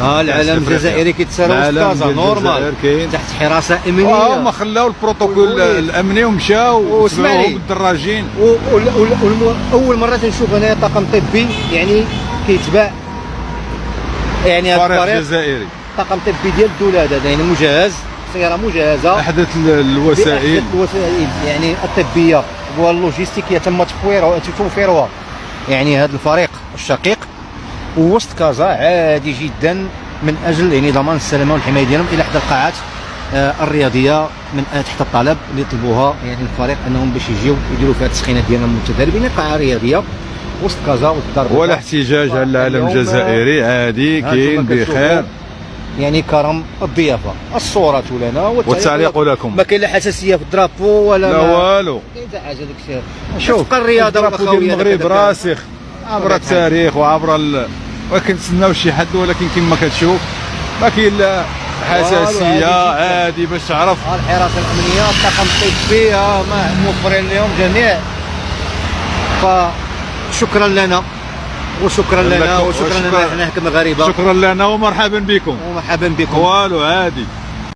العلم الجزائري كيتسالى وسط كازا نورمال تحت حراسه امنيه. هما خلاو البروتوكول الامني ومشاو وسمعوا بالدراجين. اول مره تنشوف هنايا طاقم طبي يعني كيتباع يعني هذا الفريق الجزائري طاقم طبي ديال الدوله هذا يعني مجهز، سياره مجهزه احدث الوسائل يعني الطبيه واللوجستيكيه تم توفيرها يعني هذا الفريق الشقيق ووسط كازا عادي جدا من اجل يعني ضمان السلامه والحمايه ديالهم الى احدى القاعات الرياضيه من تحت الطلب اللي طلبوها يعني الفريق انهم باش يجيو يديروا فيها التسخينات ديالهم المتدربين قاعه رياضيه وسط كازا والدار ولا احتجاج على العلم الجزائري عادي كاين بخير يعني كرم الضيافه. الصوره لنا والتعليق لكم، ما كاين لا حساسيه في الدرابو ولا لا والو. كاين حتى حاجه داك الشيء. شوف الرياضه الدرابو ديال المغرب راسخ عبر التاريخ وعبر وكنتسناو شي حد، ولكن كما كتشوف ما كاين لا حساسيه عادي باش تعرف. الحراسه الامنيه الطاقم الطبي موفرين لهم جميع. فشكرا لنا وشكرا لنا حنا كمغاربه. شكرا لنا ومرحبا بكم ومرحبا بكم. والو عادي.